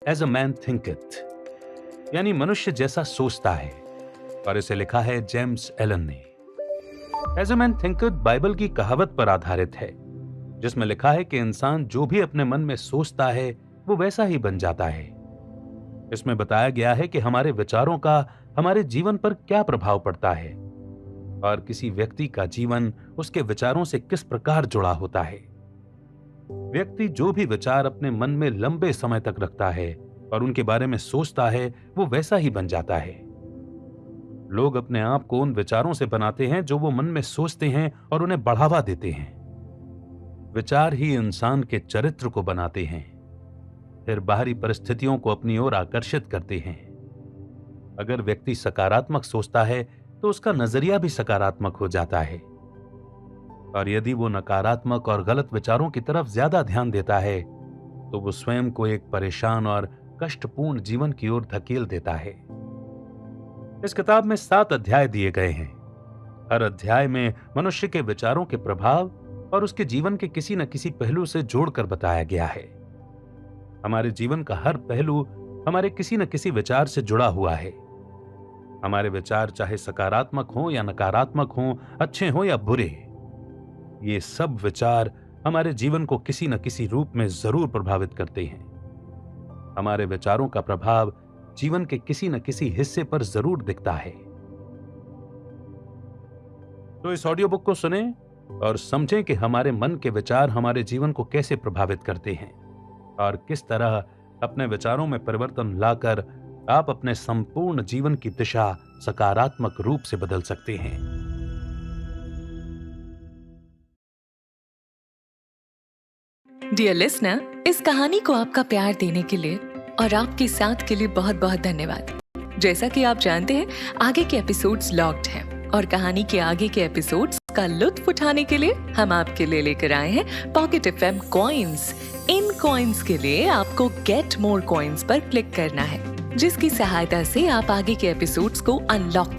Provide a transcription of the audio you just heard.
As a man थिंकeth, यानी मनुष्य जैसा सोचता है, और इसे लिखा है जेम्स एलन ने। एज अ मैन थिंकeth बाइबल की कहावत पर आधारित है, जिसमें लिखा है कि इंसान जो भी अपने मन में सोचता है वो वैसा ही बन जाता है। इसमें बताया गया है कि हमारे विचारों का हमारे जीवन पर क्या प्रभाव पड़ता है और किसी व्यक्ति का जीवन उसके विचारों से किस प्रकार जुड़ा होता है। व्यक्ति जो भी विचार अपने मन में लंबे समय तक रखता है और उनके बारे में सोचता है वो वैसा ही बन जाता है। लोग अपने आप को उन विचारों से बनाते हैं जो वो मन में सोचते हैं और उन्हें बढ़ावा देते हैं। विचार ही इंसान के चरित्र को बनाते हैं, फिर बाहरी परिस्थितियों को अपनी ओर आकर्षित करते हैं। अगर व्यक्ति सकारात्मक सोचता है तो उसका नजरिया भी सकारात्मक हो जाता है, और यदि वो नकारात्मक और गलत विचारों की तरफ ज्यादा ध्यान देता है तो वो स्वयं को एक परेशान और कष्टपूर्ण जीवन की ओर धकेल देता है। इस किताब में 7 अध्याय दिए गए हैं। हर अध्याय में मनुष्य के विचारों के प्रभाव और उसके जीवन के किसी न किसी पहलू से जोड़कर बताया गया है। हमारे जीवन का हर पहलू हमारे किसी न किसी विचार से जुड़ा हुआ है। हमारे विचार चाहे सकारात्मक हो या नकारात्मक हो, अच्छे हो या बुरे, ये सब विचार हमारे जीवन को किसी न किसी रूप में जरूर प्रभावित करते हैं। हमारे विचारों का प्रभाव जीवन के किसी न किसी हिस्से पर जरूर दिखता है। तो इस ऑडियो बुक को सुने और समझें कि हमारे मन के विचार हमारे जीवन को कैसे प्रभावित करते हैं और किस तरह अपने विचारों में परिवर्तन लाकर आप अपने संपूर्ण जीवन की दिशा सकारात्मक रूप से बदल सकते हैं। डियर लिसनर, इस कहानी को आपका प्यार देने के लिए और आपके साथ के लिए बहुत बहुत धन्यवाद। जैसा कि आप जानते हैं, आगे के एपिसोड्स लॉक्ड हैं और कहानी के आगे के एपिसोड्स का लुत्फ उठाने के लिए हम आपके लिए लेकर आए हैं पॉकेट एफएम कॉइन्स। इन कॉइन्स के लिए आपको गेट मोर कॉइन्स पर क्लिक करना है, जिसकी सहायता से आप आगे के एपिसोड्स को अनलॉक